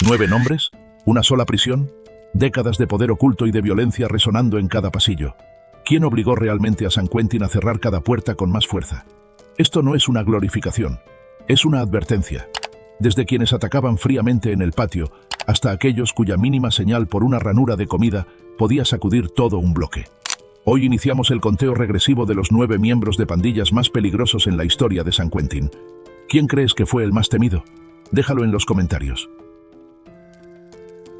¿9 nombres? ¿Una sola prisión? Décadas de poder oculto y de violencia resonando en cada pasillo. ¿Quién obligó realmente a San Quentin a cerrar cada puerta con más fuerza? Esto no es una glorificación, es una advertencia. Desde quienes atacaban fríamente en el patio, hasta aquellos cuya mínima señal por una ranura de comida podía sacudir todo un bloque. Hoy iniciamos el conteo regresivo de los 9 miembros de pandillas más peligrosos en la historia de San Quentin. ¿Quién crees que fue el más temido? Déjalo en los comentarios.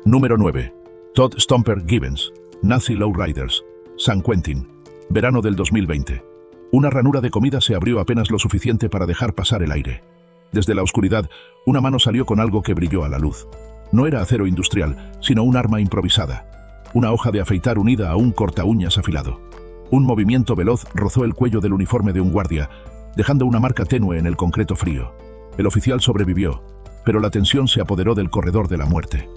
Número 9. Todd Stomper Gibbons, Nazi Lowriders, San Quentin, verano del 2020. Una ranura de comida se abrió apenas lo suficiente para dejar pasar el aire. Desde la oscuridad, una mano salió con algo que brilló a la luz. No era acero industrial, sino un arma improvisada. Una hoja de afeitar unida a un cortaúñas afilado. Un movimiento veloz rozó el cuello del uniforme de un guardia, dejando una marca tenue en el concreto frío. El oficial sobrevivió, pero la tensión se apoderó del corredor de la muerte.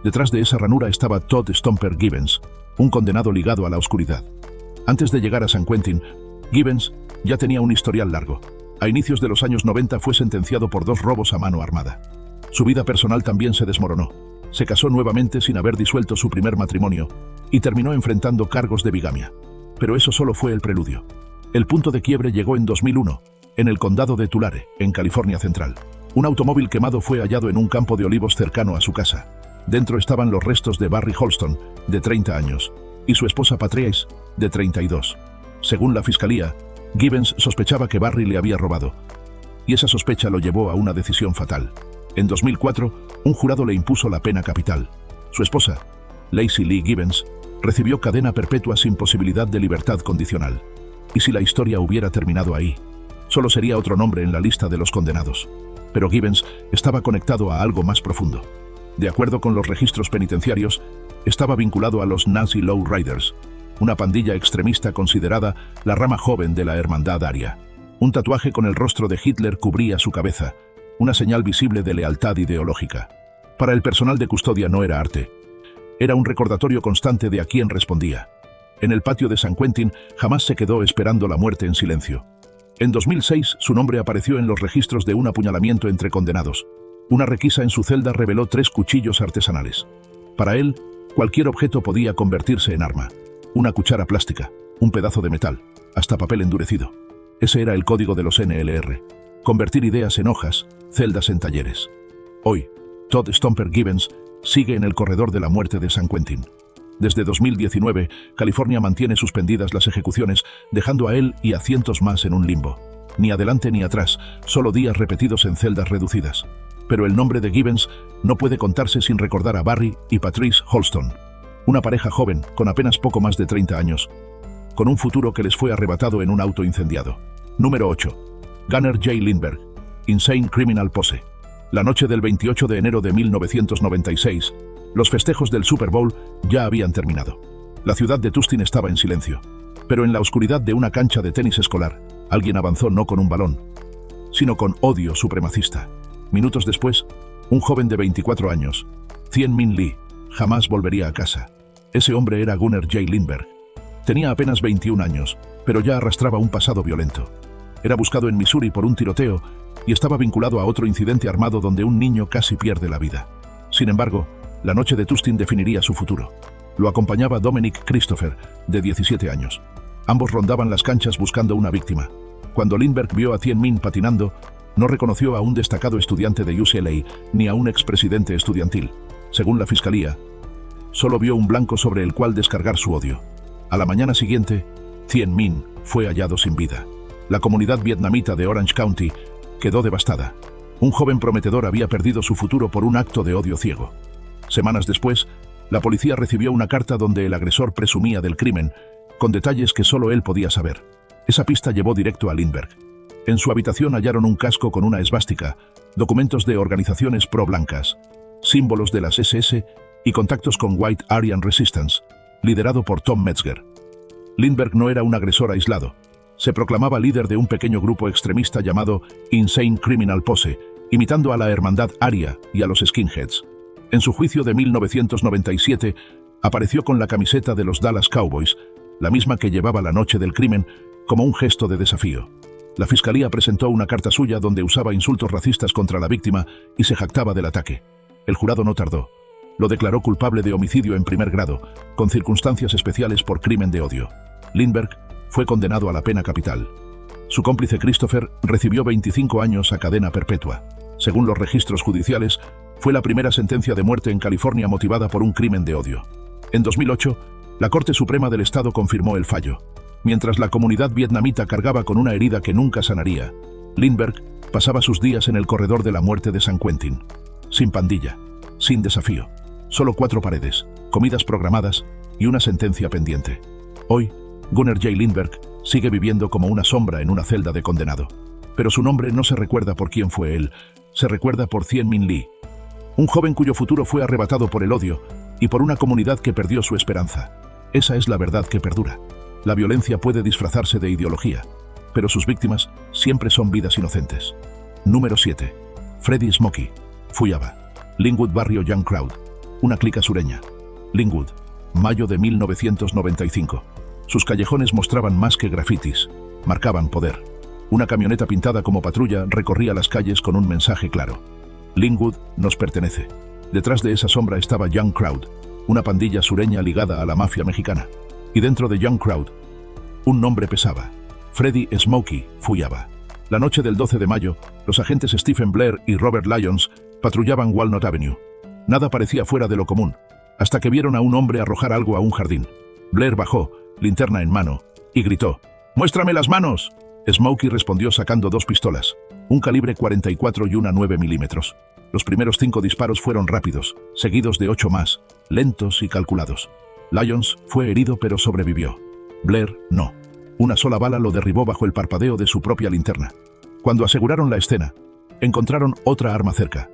Detrás de esa ranura estaba Todd Stomper Gibbons, un condenado ligado a la oscuridad. Antes de llegar a San Quentin, Gibbons ya tenía un historial largo. A inicios de los años 90 fue sentenciado por 2 robos a mano armada. Su vida personal también se desmoronó. Se casó nuevamente sin haber disuelto su primer matrimonio y terminó enfrentando cargos de bigamia. Pero eso solo fue el preludio. El punto de quiebre llegó en 2001, en el condado de Tulare, en California Central. Un automóvil quemado fue hallado en un campo de olivos cercano a su casa. Dentro estaban los restos de Barry Holston, de 30 años, y su esposa Patrice, de 32. Según la fiscalía, Gibbons sospechaba que Barry le había robado, y esa sospecha lo llevó a una decisión fatal. En 2004, un jurado le impuso la pena capital. Su esposa, Lacey Lee Gibbons, recibió cadena perpetua sin posibilidad de libertad condicional. Y si la historia hubiera terminado ahí, solo sería otro nombre en la lista de los condenados. Pero Gibbons estaba conectado a algo más profundo. De acuerdo con los registros penitenciarios, estaba vinculado a los Nazi Lowriders, una pandilla extremista considerada la rama joven de la Hermandad Aria. Un tatuaje con el rostro de Hitler cubría su cabeza, una señal visible de lealtad ideológica. Para el personal de custodia no era arte. Era un recordatorio constante de a quién respondía. En el patio de San Quentin jamás se quedó esperando la muerte en silencio. En 2006 su nombre apareció en los registros de un apuñalamiento entre condenados. Una requisa en su celda reveló 3 cuchillos artesanales. Para él, cualquier objeto podía convertirse en arma. Una cuchara plástica, un pedazo de metal, hasta papel endurecido. Ese era el código de los NLR. Convertir ideas en hojas, celdas en talleres. Hoy, Todd Stomper Gibbons sigue en el corredor de la muerte de San Quentin. Desde 2019, California mantiene suspendidas las ejecuciones, dejando a él y a cientos más en un limbo. Ni adelante ni atrás, solo días repetidos en celdas reducidas. Pero el nombre de Gibbons no puede contarse sin recordar a Barry y Patrice Holston, una pareja joven con apenas poco más de 30 años, con un futuro que les fue arrebatado en un auto incendiado. Número 8. Gunnar J. Lindberg, Insane Criminal Pose. La noche del 28 de enero de 1996, los festejos del Super Bowl ya habían terminado. La ciudad de Tustin estaba en silencio, pero en la oscuridad de una cancha de tenis escolar, alguien avanzó no con un balón, sino con odio supremacista. Minutos después, un joven de 24 años, Thien Minh Le, jamás volvería a casa. Ese hombre era Gunnar J. Lindberg. Tenía apenas 21 años, pero ya arrastraba un pasado violento. Era buscado en Missouri por un tiroteo y estaba vinculado a otro incidente armado donde un niño casi pierde la vida. Sin embargo, la noche de Tustin definiría su futuro. Lo acompañaba Dominic Christopher, de 17 años. Ambos rondaban las canchas buscando una víctima. Cuando Lindberg vio a Thien Minh patinando, no reconoció a un destacado estudiante de UCLA ni a un expresidente estudiantil. Según la fiscalía, solo vio un blanco sobre el cual descargar su odio. A la mañana siguiente, Thien Minh fue hallado sin vida. La comunidad vietnamita de Orange County quedó devastada. Un joven prometedor había perdido su futuro por un acto de odio ciego. Semanas después, la policía recibió una carta donde el agresor presumía del crimen, con detalles que solo él podía saber. Esa pista llevó directo a Lindberg. En su habitación hallaron un casco con una esvástica, documentos de organizaciones pro-blancas, símbolos de las SS y contactos con White Aryan Resistance, liderado por Tom Metzger. Lindberg no era un agresor aislado. Se proclamaba líder de un pequeño grupo extremista llamado Insane Criminal Pose, imitando a la Hermandad Aria y a los Skinheads. En su juicio de 1997, apareció con la camiseta de los Dallas Cowboys, la misma que llevaba la noche del crimen, como un gesto de desafío. La fiscalía presentó una carta suya donde usaba insultos racistas contra la víctima y se jactaba del ataque. El jurado no tardó. Lo declaró culpable de homicidio en primer grado, con circunstancias especiales por crimen de odio. Lindbergh fue condenado a la pena capital. Su cómplice Christopher recibió 25 años a cadena perpetua. Según los registros judiciales, fue la primera sentencia de muerte en California motivada por un crimen de odio. En 2008, la Corte Suprema del Estado confirmó el fallo. Mientras la comunidad vietnamita cargaba con una herida que nunca sanaría, Lindbergh pasaba sus días en el corredor de la muerte de San Quentin. Sin pandilla, sin desafío, solo 4 paredes, comidas programadas y una sentencia pendiente. Hoy, Gunnar J. Lindbergh sigue viviendo como una sombra en una celda de condenado. Pero su nombre no se recuerda por quién fue él, se recuerda por Thien Minh Le, un joven cuyo futuro fue arrebatado por el odio y por una comunidad que perdió su esperanza. Esa es la verdad que perdura. La violencia puede disfrazarse de ideología, pero sus víctimas siempre son vidas inocentes. Número 7. Freddie Smokey, Fuyaba. Linwood Barrio Young Crowd, una clica sureña. Linwood, mayo de 1995. Sus callejones mostraban más que grafitis, marcaban poder. Una camioneta pintada como patrulla recorría las calles con un mensaje claro. Linwood nos pertenece. Detrás de esa sombra estaba Young Crowd, una pandilla sureña ligada a la mafia mexicana. Y dentro de Young Crowd, un nombre pesaba: Freddie Smokey Fuyaba. La noche del 12 de mayo, los agentes Stephen Blair y Robert Lyons patrullaban Walnut Avenue. Nada parecía fuera de lo común, hasta que vieron a un hombre arrojar algo a un jardín. Blair bajó, linterna en mano, y gritó: ¡Muéstrame las manos! Smokey respondió sacando 2 pistolas, un calibre 44 y una 9 milímetros. Los primeros 5 disparos fueron rápidos, seguidos de 8 más, lentos y calculados. Lyons fue herido pero sobrevivió. Blair no. Una sola bala lo derribó bajo el parpadeo de su propia linterna. Cuando aseguraron la escena, encontraron otra arma cerca,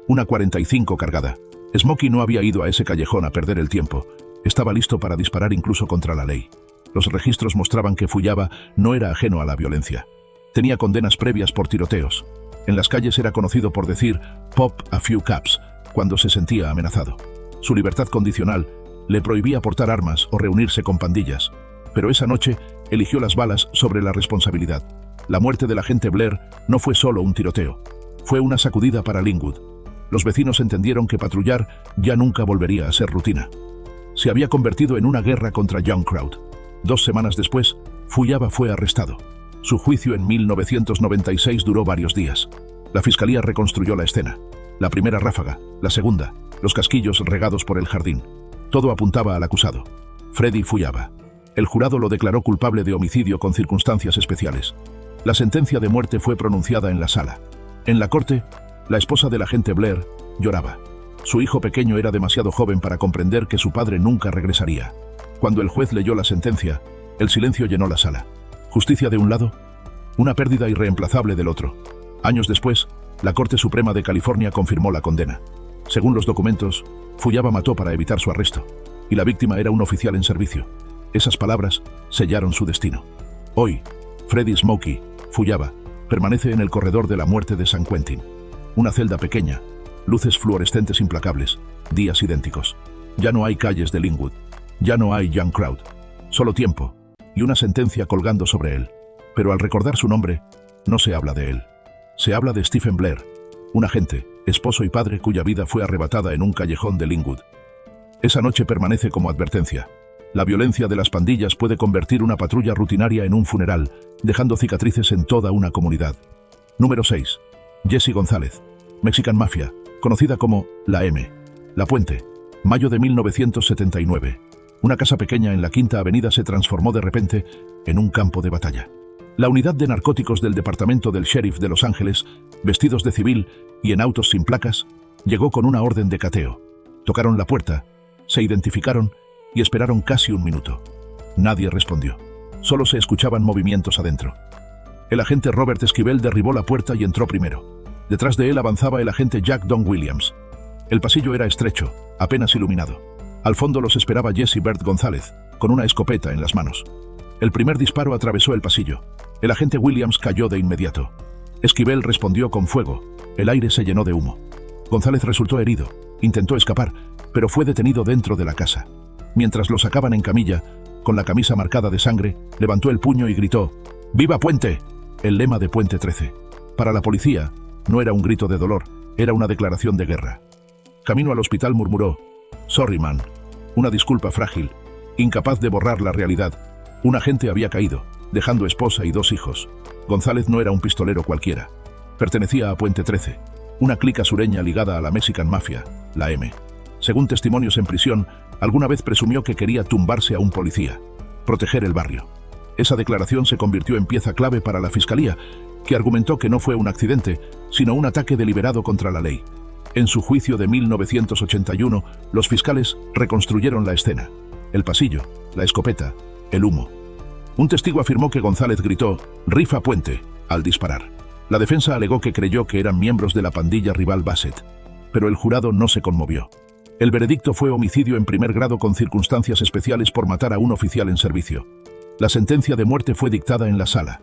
una 45 cargada. Smokey no había ido a ese callejón a perder el tiempo. Estaba listo para disparar incluso contra la ley. Los registros mostraban que Fuyaba no era ajeno a la violencia. Tenía condenas previas por tiroteos. En las calles era conocido por decir "pop a few caps" cuando se sentía amenazado. Su libertad condicional le prohibía portar armas o reunirse con pandillas. Pero esa noche eligió las balas sobre la responsabilidad. La muerte del agente Blair no fue solo un tiroteo. Fue una sacudida para Linwood. Los vecinos entendieron que patrullar ya nunca volvería a ser rutina. Se había convertido en una guerra contra Young Crowd. 2 semanas después, Fuyaba fue arrestado. Su juicio en 1996 duró varios días. La fiscalía reconstruyó la escena. La primera ráfaga, la segunda, los casquillos regados por el jardín. Todo apuntaba al acusado, Freddie Fuyaba. El jurado lo declaró culpable de homicidio con circunstancias especiales. La sentencia de muerte fue pronunciada en la sala. En la corte, la esposa del agente Blair lloraba. Su hijo pequeño era demasiado joven para comprender que su padre nunca regresaría. Cuando el juez leyó la sentencia, el silencio llenó la sala. Justicia de un lado, una pérdida irreemplazable del otro. Años después, la Corte Suprema de California confirmó la condena. Según los documentos, Fuyaba mató para evitar su arresto, y la víctima era un oficial en servicio. Esas palabras sellaron su destino. Hoy, Freddie Smokey Fuyaba permanece en el corredor de la muerte de San Quentin. Una celda pequeña, luces fluorescentes implacables, días idénticos. Ya no hay calles de Linwood. Ya no hay Young Crowd. Solo tiempo y una sentencia colgando sobre él. Pero al recordar su nombre, no se habla de él. Se habla de Stephen Blair, un agente, esposo y padre cuya vida fue arrebatada en un callejón de Linwood. Esa noche permanece como advertencia. La violencia de las pandillas puede convertir una patrulla rutinaria en un funeral, dejando cicatrices en toda una comunidad. Número 6. Jesse González, Mexican Mafia, conocida como La M. La Puente, mayo de 1979. Una casa pequeña en la Quinta Avenida se transformó de repente en un campo de batalla. La unidad de narcóticos del departamento del sheriff de Los Ángeles, vestidos de civil y en autos sin placas, llegó con una orden de cateo. Tocaron la puerta, se identificaron y esperaron casi un minuto. Nadie respondió. Solo se escuchaban movimientos adentro. El agente Robert Esquivel derribó la puerta y entró primero. Detrás de él avanzaba el agente Jack Don Williams. El pasillo era estrecho, apenas iluminado. Al fondo los esperaba Jesse Bert González, con una escopeta en las manos. El primer disparo atravesó el pasillo. El agente Williams cayó de inmediato. Esquivel respondió con fuego. El aire se llenó de humo. González resultó herido. Intentó escapar, pero fue detenido dentro de la casa. Mientras lo sacaban en camilla, con la camisa marcada de sangre, levantó el puño y gritó: ¡Viva Puente!, el lema de Puente 13. Para la policía, no era un grito de dolor, era una declaración de guerra. Camino al hospital murmuró: «Sorry, man». Una disculpa frágil, incapaz de borrar la realidad. Un agente había caído, dejando esposa y 2 hijos. González no era un pistolero cualquiera. Pertenecía a Puente 13, una clica sureña ligada a la Mexican Mafia, la M. Según testimonios en prisión, alguna vez presumió que quería tumbarse a un policía, proteger el barrio. Esa declaración se convirtió en pieza clave para la fiscalía, que argumentó que no fue un accidente, sino un ataque deliberado contra la ley. En su juicio de 1981, los fiscales reconstruyeron la escena: el pasillo, la escopeta, el humo. Un testigo afirmó que González gritó: «Rifa Puente», al disparar. La defensa alegó que creyó que eran miembros de la pandilla rival Bassett, pero el jurado no se conmovió. El veredicto fue homicidio en primer grado con circunstancias especiales por matar a un oficial en servicio. La sentencia de muerte fue dictada en la sala.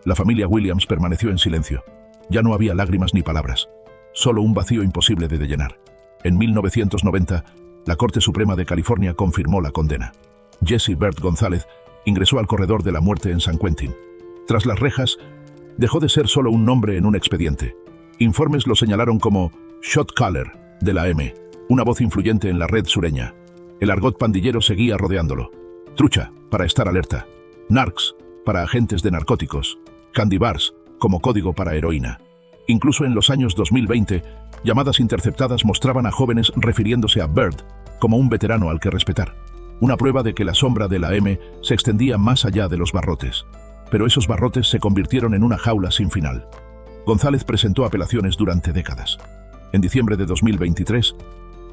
La familia Williams permaneció en silencio. Ya no había lágrimas ni palabras, solo un vacío imposible de llenar. En 1990, la Corte Suprema de California confirmó la condena. Jesse Bert González ingresó al corredor de la muerte en San Quentin. Tras las rejas, dejó de ser solo un nombre en un expediente. Informes lo señalaron como «shot caller» de la M, una voz influyente en la red sureña. El argot pandillero seguía rodeándolo. Trucha, para estar alerta. Narcs, para agentes de narcóticos. Candy bars, como código para heroína. Incluso en los años 2020, llamadas interceptadas mostraban a jóvenes refiriéndose a Bird como un veterano al que respetar. Una prueba de que la sombra de la M se extendía más allá de los barrotes. Pero esos barrotes se convirtieron en una jaula sin final. González presentó apelaciones durante décadas. En diciembre de 2023,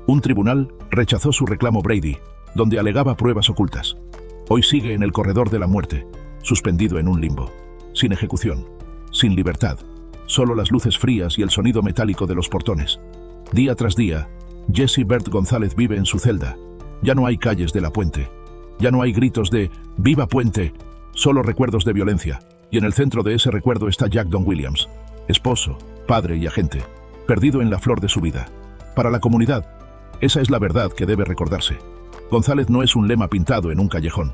un tribunal rechazó su reclamo Brady, donde alegaba pruebas ocultas. Hoy sigue en el corredor de la muerte, suspendido en un limbo, sin ejecución, sin libertad, solo las luces frías y el sonido metálico de los portones. Día tras día, Jesse Bert González vive en su celda. Ya no hay calles de la Puente. Ya no hay gritos de «¡Viva Puente!», solo recuerdos de violencia. Y en el centro de ese recuerdo está Jack Don Williams, esposo, padre y agente, perdido en la flor de su vida. Para la comunidad, esa es la verdad que debe recordarse. González no es un lema pintado en un callejón.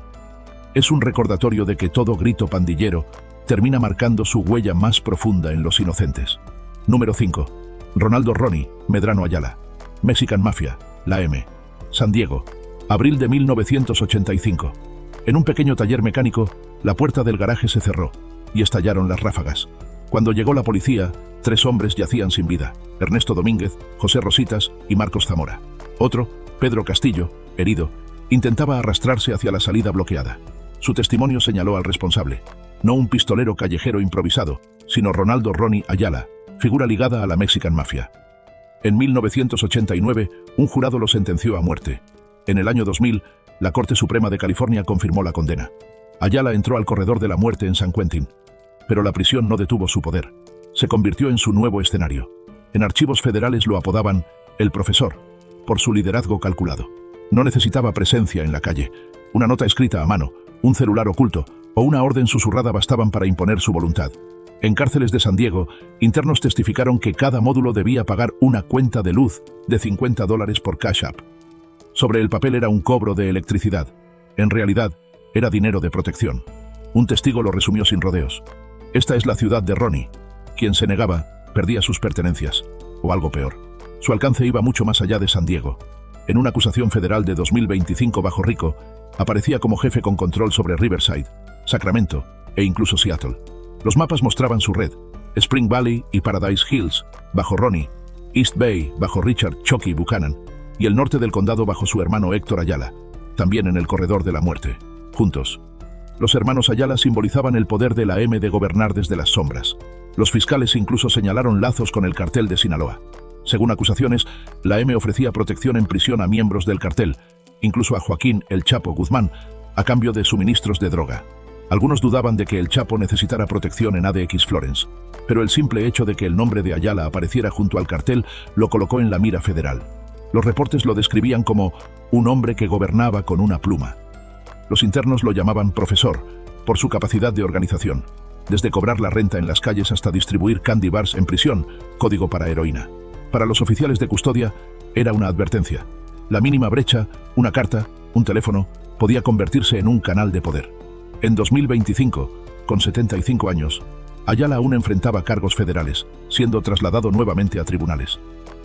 Es un recordatorio de que todo grito pandillero termina marcando su huella más profunda en los inocentes. Número 5. Ronaldo Ronnie Medrano Ayala. Mexican Mafia, la M. San Diego, abril de 1985. En un pequeño taller mecánico, la puerta del garaje se cerró y estallaron las ráfagas. Cuando llegó la policía, 3 hombres yacían sin vida: Ernesto Domínguez, José Rositas y Marcos Zamora. Otro, Pedro Castillo, herido, intentaba arrastrarse hacia la salida bloqueada. Su testimonio señaló al responsable: no un pistolero callejero improvisado, sino Ronaldo Ronnie Ayala, figura ligada a la Mexican Mafia. En 1989, un jurado lo sentenció a muerte. En el año 2000, la Corte Suprema de California confirmó la condena. Ayala entró al corredor de la muerte en San Quentin. Pero la prisión no detuvo su poder. Se convirtió en su nuevo escenario. En archivos federales lo apodaban «el profesor», por su liderazgo calculado. No necesitaba presencia en la calle. Una nota escrita a mano, un celular oculto o una orden susurrada bastaban para imponer su voluntad. En cárceles de San Diego, internos testificaron que cada módulo debía pagar una cuenta de luz de $50 por Cash App. Sobre el papel era un cobro de electricidad. En realidad, era dinero de protección. Un testigo lo resumió sin rodeos: esta es la ciudad de Ronnie. Quien se negaba, perdía sus pertenencias, o algo peor. Su alcance iba mucho más allá de San Diego. En una acusación federal de 2025 bajo Rico, aparecía como jefe con control sobre Riverside, Sacramento e incluso Seattle. Los mapas mostraban su red: Spring Valley y Paradise Hills, bajo Ronnie; East Bay, bajo Richard Chucky Buchanan; y el norte del condado bajo su hermano Héctor Ayala, también en el corredor de la muerte. Juntos, los hermanos Ayala simbolizaban el poder de la M de gobernar desde las sombras. Los fiscales incluso señalaron lazos con el cartel de Sinaloa. Según acusaciones, la M ofrecía protección en prisión a miembros del cartel, incluso a Joaquín El Chapo Guzmán, a cambio de suministros de droga. Algunos dudaban de que El Chapo necesitara protección en ADX Florence, pero el simple hecho de que el nombre de Ayala apareciera junto al cartel lo colocó en la mira federal. Los reportes lo describían como un hombre que gobernaba con una pluma. Los internos lo llamaban profesor, por su capacidad de organización, desde cobrar la renta en las calles hasta distribuir candy bars en prisión, código para heroína. Para los oficiales de custodia, era una advertencia. La mínima brecha, una carta, un teléfono, podía convertirse en un canal de poder. En 2025, con 75 años, Ayala aún enfrentaba cargos federales, siendo trasladado nuevamente a tribunales.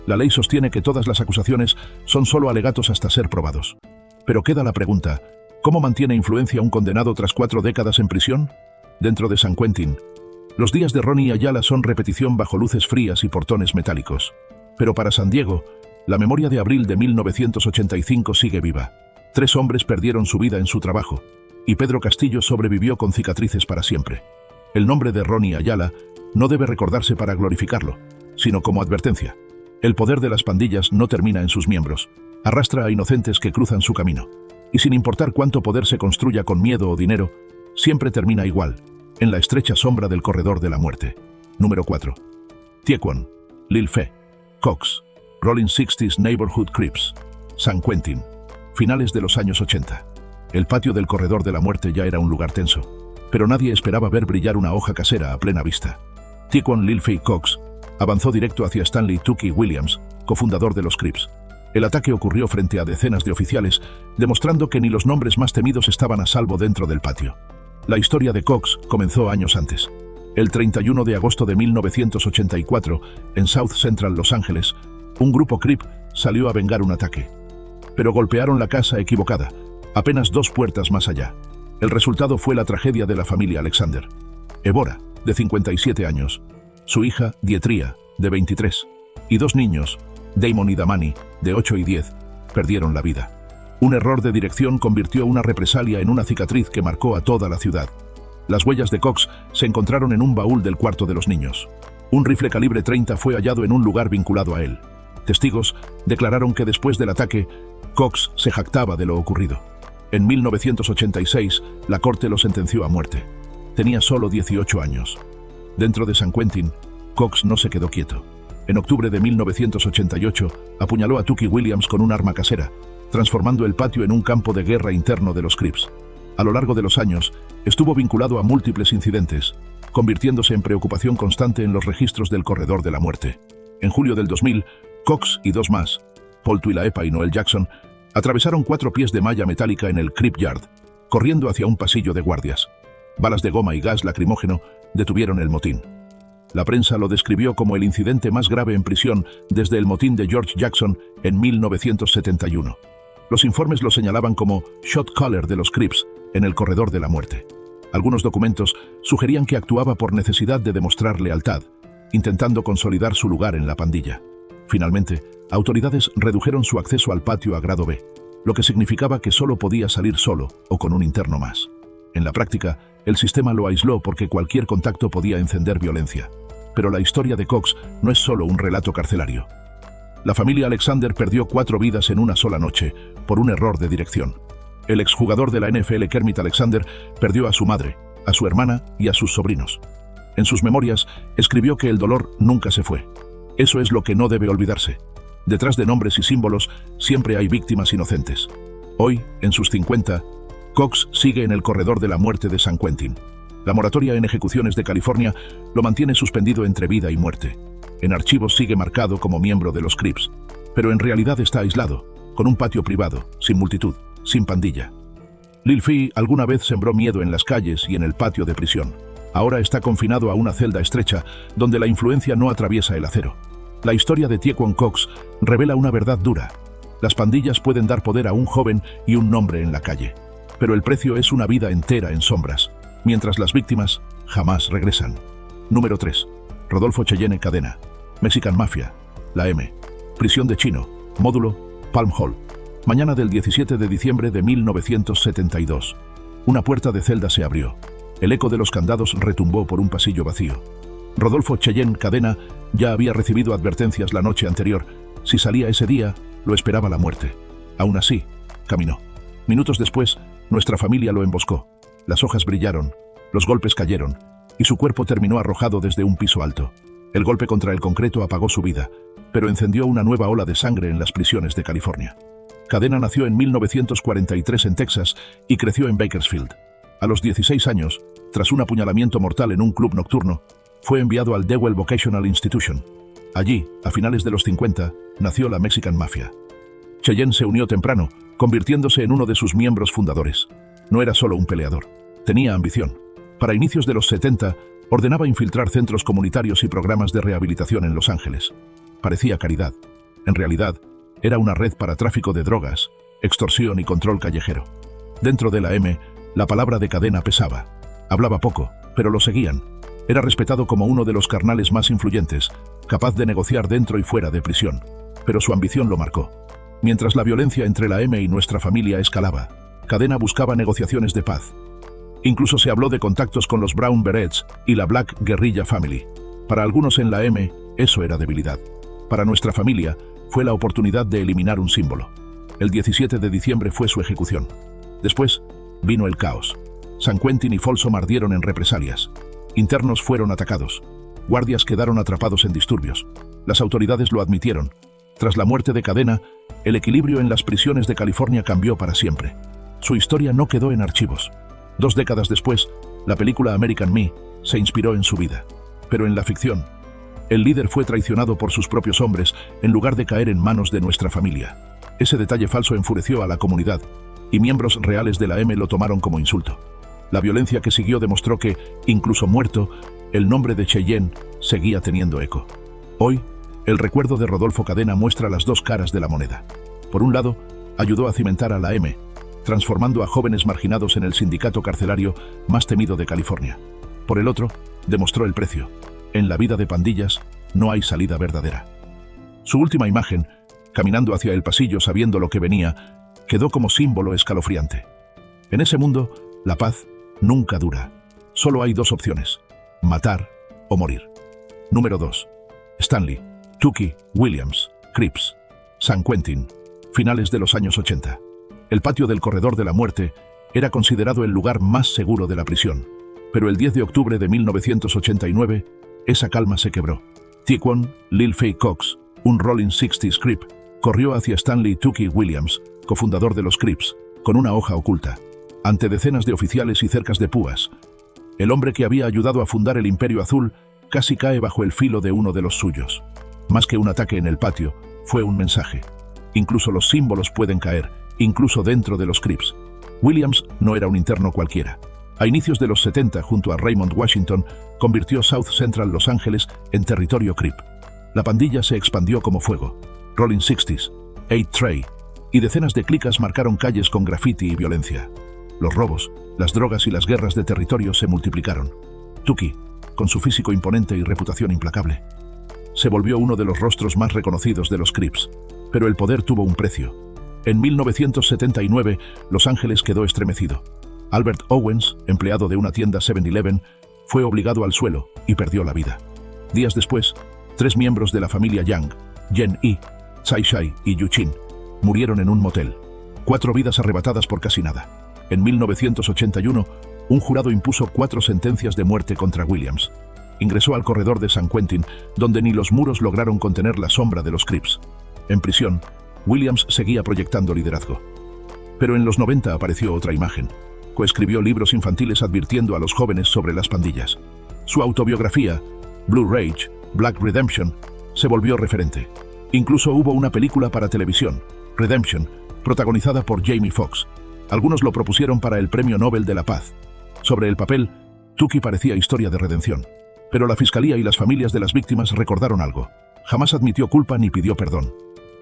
La ley sostiene que todas las acusaciones son solo alegatos hasta ser probados. Pero queda la pregunta, ¿cómo mantiene influencia un condenado tras 4 décadas en prisión? Dentro de San Quentin, los días de Ronnie Ayala son repetición bajo luces frías y portones metálicos. Pero para San Diego, la memoria de abril de 1985 sigue viva. 3 hombres perdieron su vida en su trabajo, y Pedro Castillo sobrevivió con cicatrices para siempre. El nombre de Ronnie Ayala no debe recordarse para glorificarlo, sino como advertencia. El poder de las pandillas no termina en sus miembros, arrastra a inocentes que cruzan su camino. Y sin importar cuánto poder se construya con miedo o dinero, siempre termina igual, en la estrecha sombra del corredor de la muerte. Número 4. Tiekwon, Lil Fe, Cox, Rolling 60s Neighborhood Crips, San Quentin, finales de los años 80. El patio del corredor de la muerte ya era un lugar tenso, pero nadie esperaba ver brillar una hoja casera a plena vista. Tiekwon Lil Fe Cox avanzó directo hacia Stanley Tucky Williams, cofundador de los Crips. El ataque ocurrió frente a decenas de oficiales, demostrando que ni los nombres más temidos estaban a salvo dentro del patio. La historia de Cox comenzó años antes. El 31 de agosto de 1984, en South Central Los Ángeles, un grupo Crip salió a vengar un ataque. Pero golpearon la casa equivocada, apenas 2 puertas más allá. El resultado fue la tragedia de la familia Alexander. Evora, de 57 años, su hija, Dietria, de 23, y 2 niños, Damon y Damani, de 8 y 10, perdieron la vida. Un error de dirección convirtió una represalia en una cicatriz que marcó a toda la ciudad. Las huellas de Cox se encontraron en un baúl del cuarto de los niños. Un rifle calibre 30 fue hallado en un lugar vinculado a él. Testigos declararon que después del ataque, Cox se jactaba de lo ocurrido. En 1986, la corte lo sentenció a muerte. Tenía solo 18 años. Dentro de San Quentin, Cox no se quedó quieto. En octubre de 1988, apuñaló a Tucky Williams con un arma casera, transformando el patio en un campo de guerra interno de los Crips. A lo largo de los años, estuvo vinculado a múltiples incidentes, convirtiéndose en preocupación constante en los registros del corredor de la muerte. En julio del 2000, Cox y 2 más, Paul Tuilaepa y Noel Jackson, atravesaron 4 pies de malla metálica en el Crip Yard, corriendo hacia un pasillo de guardias. Balas de goma y gas lacrimógeno detuvieron el motín. La prensa lo describió como el incidente más grave en prisión desde el motín de George Jackson en 1971. Los informes lo señalaban como shot caller de los Crips en el corredor de la muerte. Algunos documentos sugerían que actuaba por necesidad de demostrar lealtad, intentando consolidar su lugar en la pandilla. Finalmente, autoridades redujeron su acceso al patio a grado B, lo que significaba que solo podía salir solo o con un interno más. En la práctica, el sistema lo aisló porque cualquier contacto podía encender violencia. Pero la historia de Cox no es solo un relato carcelario. La familia Alexander perdió 4 vidas en una sola noche por un error de dirección. El exjugador de la NFL Kermit Alexander perdió a su madre, a su hermana y a sus sobrinos. En sus memorias escribió que el dolor nunca se fue. Eso es lo que no debe olvidarse. Detrás de nombres y símbolos siempre hay víctimas inocentes. Hoy, en sus 50, Cox sigue en el corredor de la muerte de San Quentin. La moratoria en ejecuciones de California lo mantiene suspendido entre vida y muerte. En archivos sigue marcado como miembro de los Crips, pero en realidad está aislado, con un patio privado, sin multitud, sin pandilla. Lil Fe alguna vez sembró miedo en las calles y en el patio de prisión. Ahora está confinado a una celda estrecha donde la influencia no atraviesa el acero. La historia de Tiekwon Cox revela una verdad dura. Las pandillas pueden dar poder a un joven y un nombre en la calle, pero el precio es una vida entera en sombras, mientras las víctimas jamás regresan. Número 3. Rodolfo Cheyenne Cadena, Mexican Mafia, la M. Prisión de Chino, módulo, Palm Hall. Mañana del 17 de diciembre de 1972. Una puerta de celda se abrió. El eco de los candados retumbó por un pasillo vacío. Rodolfo Cheyenne Cadena ya había recibido advertencias la noche anterior. Si salía ese día, lo esperaba la muerte. Aún así, caminó. Minutos después, nuestra familia lo emboscó. Las hojas brillaron, los golpes cayeron, y su cuerpo terminó arrojado desde un piso alto. El golpe contra el concreto apagó su vida, pero encendió una nueva ola de sangre en las prisiones de California. Cadena nació en 1943 en Texas y creció en Bakersfield. A los 16 años, tras un apuñalamiento mortal en un club nocturno, fue enviado al Dewey Vocational Institution. Allí, a finales de los 50, nació la Mexican Mafia. Cheyenne se unió temprano, convirtiéndose en uno de sus miembros fundadores. No era solo un peleador, tenía ambición. Para inicios de los 70, ordenaba infiltrar centros comunitarios y programas de rehabilitación en Los Ángeles. Parecía caridad, En realidad, era una red para tráfico de drogas, extorsión y control callejero. Dentro de la M, la palabra de Cadena pesaba. Hablaba poco, pero lo seguían. Era respetado como uno de los carnales más influyentes, capaz de negociar dentro y fuera de prisión. Pero su ambición lo marcó. Mientras la violencia entre la M y nuestra familia escalaba, Cadena buscaba negociaciones de paz. Incluso se habló de contactos con los Brown Berets y la Black Guerrilla Family. Para algunos en la M, eso era debilidad. Para nuestra familia, fue la oportunidad de eliminar un símbolo. El 17 de diciembre fue su ejecución. Después, vino el caos. San Quentin y Folsom ardieron en represalias. Internos fueron atacados. Guardias quedaron atrapados en disturbios. Las autoridades lo admitieron. Tras la muerte de Cadena, el equilibrio en las prisiones de California cambió para siempre. Su historia no quedó en archivos. 2 décadas después, la película American Me se inspiró en su vida. Pero en la ficción, el líder fue traicionado por sus propios hombres en lugar de caer en manos de nuestra familia. Ese detalle falso enfureció a la comunidad, y miembros reales de la M lo tomaron como insulto. La violencia que siguió demostró que, incluso muerto, el nombre de Cheyenne seguía teniendo eco. Hoy, el recuerdo de Rodolfo Cadena muestra las 2 caras de la moneda. Por un lado, ayudó a cimentar a la M, transformando a jóvenes marginados en el sindicato carcelario más temido de California. Por el otro, demostró el precio. En la vida de pandillas no hay salida verdadera. Su última imagen, caminando hacia el pasillo sabiendo lo que venía, quedó como símbolo escalofriante. En ese mundo, la paz nunca dura. Solo hay 2 opciones: matar o morir. Número 2. Stanley Tookie Williams, Crips, San Quentin, finales de los años 80. El patio del Corredor de la Muerte era considerado el lugar más seguro de la prisión. Pero el 10 de octubre de 1989, esa calma se quebró. Tiquan Lil Fay Cox, un Rolling 60s Crip, corrió hacia Stanley Tookie Williams, cofundador de los Crips, con una hoja oculta. Ante decenas de oficiales y cercas de púas, el hombre que había ayudado a fundar el Imperio Azul casi cae bajo el filo de uno de los suyos. Más que un ataque en el patio, fue un mensaje. Incluso los símbolos pueden caer, incluso dentro de los Crips. Williams no era un interno cualquiera. A inicios de los 70, junto a Raymond Washington, convirtió South Central Los Ángeles en territorio Crip. La pandilla se expandió como fuego. Rolling 60s, 8 Trey y decenas de clicas marcaron calles con graffiti y violencia. Los robos, las drogas y las guerras de territorio se multiplicaron. Tookie, con su físico imponente y reputación implacable, se volvió uno de los rostros más reconocidos de los Crips. Pero el poder tuvo un precio. En 1979, Los Ángeles quedó estremecido. Albert Owens, empleado de una tienda 7-Eleven, fue obligado al suelo y perdió la vida. Días después, 3 miembros de la familia Yang, Jen E, Tsai Shai y Yu Chin, murieron en un motel. 4 vidas arrebatadas por casi nada. En 1981, un jurado impuso 4 sentencias de muerte contra Williams. Ingresó al corredor de San Quentin, donde ni los muros lograron contener la sombra de los Crips. En prisión, Williams seguía proyectando liderazgo. Pero en los 90 apareció otra imagen. Coescribió libros infantiles advirtiendo a los jóvenes sobre las pandillas. Su autobiografía, Blue Rage, Black Redemption, se volvió referente. Incluso hubo una película para televisión, Redemption, protagonizada por Jamie Foxx. Algunos lo propusieron para el Premio Nobel de la Paz. Sobre el papel, Tookie parecía historia de redención. Pero la fiscalía y las familias de las víctimas recordaron algo. Jamás admitió culpa ni pidió perdón.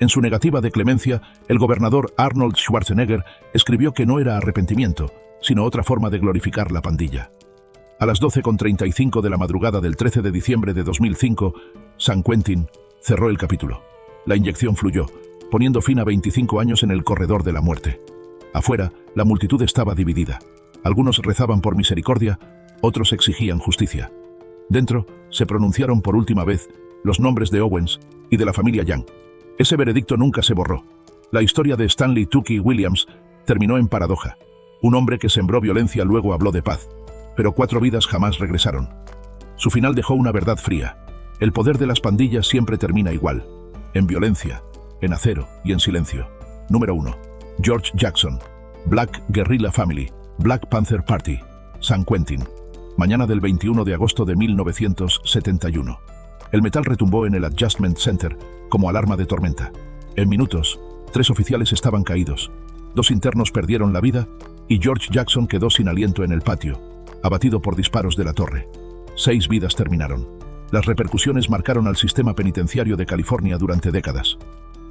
En su negativa de clemencia, el gobernador Arnold Schwarzenegger escribió que no era arrepentimiento, sino otra forma de glorificar la pandilla. A las 12:35 de la madrugada del 13 de diciembre de 2005, San Quentin cerró el capítulo. La inyección fluyó, poniendo fin a 25 años en el Corredor de la Muerte. Afuera, la multitud estaba dividida. Algunos rezaban por misericordia, otros exigían justicia. Dentro, se pronunciaron por última vez los nombres de Owens y de la familia Yang. Ese veredicto nunca se borró. La historia de Stanley Tookie Williams terminó en paradoja. Un hombre que sembró violencia luego habló de paz, pero 4 vidas jamás regresaron. Su final dejó una verdad fría. El poder de las pandillas siempre termina igual: en violencia, en acero y en silencio. Número 1. George Jackson, Black Guerrilla Family, Black Panther Party, San Quentin. Mañana del 21 de agosto de 1971. El metal retumbó en el Adjustment Center como alarma de tormenta. En minutos, 3 oficiales estaban caídos. 2 internos perdieron la vida y George Jackson quedó sin aliento en el patio, abatido por disparos de la torre. 6 vidas terminaron. Las repercusiones marcaron al sistema penitenciario de California durante décadas.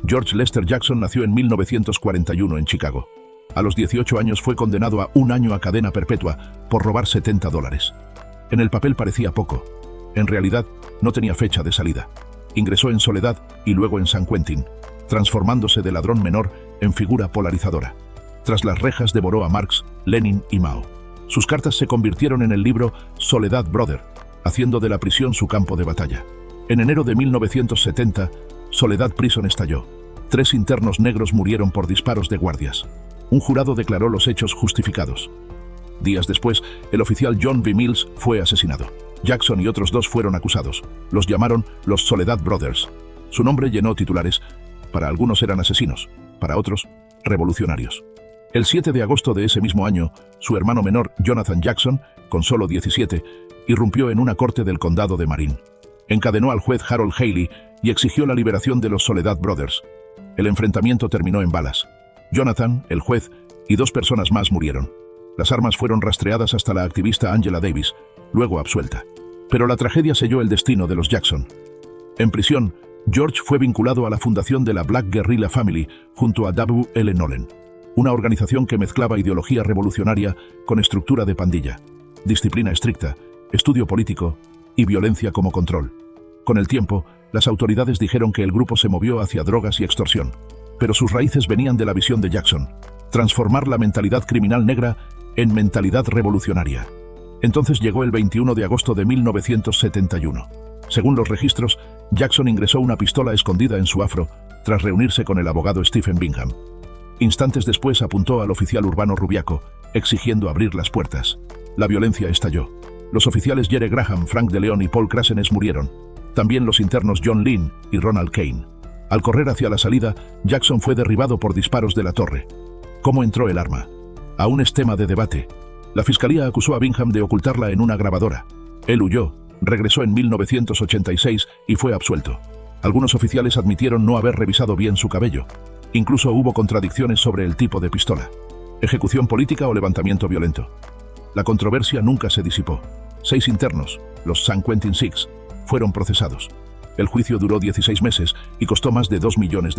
George Lester Jackson nació en 1941 en Chicago. A los 18 años fue condenado a 1 año a cadena perpetua por robar $70. En el papel parecía poco. En realidad, no tenía fecha de salida. Ingresó en Soledad y luego en San Quentin, transformándose de ladrón menor en figura polarizadora. Tras las rejas devoró a Marx, Lenin y Mao. Sus cartas se convirtieron en el libro Soledad Brother, haciendo de la prisión su campo de batalla. En enero de 1970, Soledad Prison estalló. 3 internos negros murieron por disparos de guardias. Un jurado declaró los hechos justificados. Días después, el oficial John B. Mills fue asesinado. Jackson y otros 2 fueron acusados. Los llamaron los Soledad Brothers. Su nombre llenó titulares. Para algunos eran asesinos, para otros, revolucionarios. El 7 de agosto de ese mismo año, su hermano menor, Jonathan Jackson, con solo 17, irrumpió en una corte del condado de Marin. Encadenó al juez Harold Haley y exigió la liberación de los Soledad Brothers. El enfrentamiento terminó en balas. Jonathan, el juez, y 2 personas más murieron. Las armas fueron rastreadas hasta la activista Angela Davis, luego absuelta. Pero la tragedia selló el destino de los Jackson. En prisión, George fue vinculado a la fundación de la Black Guerrilla Family junto a W. L. Nolan, una organización que mezclaba ideología revolucionaria con estructura de pandilla, disciplina estricta, estudio político y violencia como control. Con el tiempo, las autoridades dijeron que el grupo se movió hacia drogas y extorsión, pero sus raíces venían de la visión de Jackson: transformar la mentalidad criminal negra en mentalidad revolucionaria. Entonces llegó el 21 de agosto de 1971. Según los registros, Jackson ingresó una pistola escondida en su afro tras reunirse con el abogado Stephen Bingham. Instantes después apuntó al oficial urbano Rubiaco, exigiendo abrir las puertas. La violencia estalló. Los oficiales Jerry Graham, Frank de Leon y Paul Krasenes murieron. También los internos John Lynn y Ronald Kane. Al correr hacia la salida, Jackson fue derribado por disparos de la torre. ¿Cómo entró el arma? Aún es tema de debate. La fiscalía acusó a Bingham de ocultarla en una grabadora. Él huyó, regresó en 1986 y fue absuelto. Algunos oficiales admitieron no haber revisado bien su cabello. Incluso hubo contradicciones sobre el tipo de pistola. ¿Ejecución política o levantamiento violento? La controversia nunca se disipó. 6 internos, los San Quentin Six, fueron procesados. El juicio duró 16 meses y costó más de $2 millones.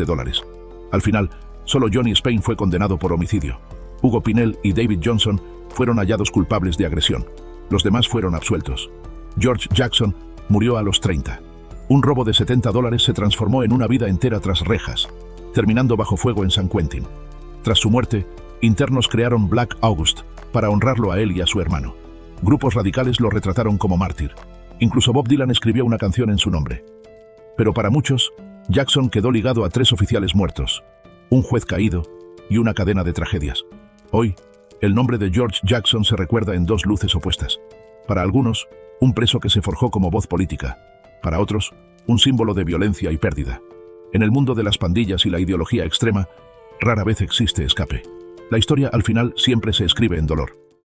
Al final, solo Johnny Spain fue condenado por homicidio. Hugo Pinell y David Johnson fueron hallados culpables de agresión. Los demás fueron absueltos. George Jackson murió a los 30. Un robo de $70 se transformó en una vida entera tras rejas, terminando bajo fuego en San Quentin. Tras su muerte, internos crearon Black August para honrarlo a él y a su hermano. Grupos radicales lo retrataron como mártir. Incluso Bob Dylan escribió una canción en su nombre. Pero para muchos, Jackson quedó ligado a 3 oficiales muertos, un juez caído y una cadena de tragedias. Hoy, el nombre de George Jackson se recuerda en 2 luces opuestas. Para algunos, un preso que se forjó como voz política. Para otros, un símbolo de violencia y pérdida. En el mundo de las pandillas y la ideología extrema, rara vez existe escape. La historia al final siempre se escribe en dolor.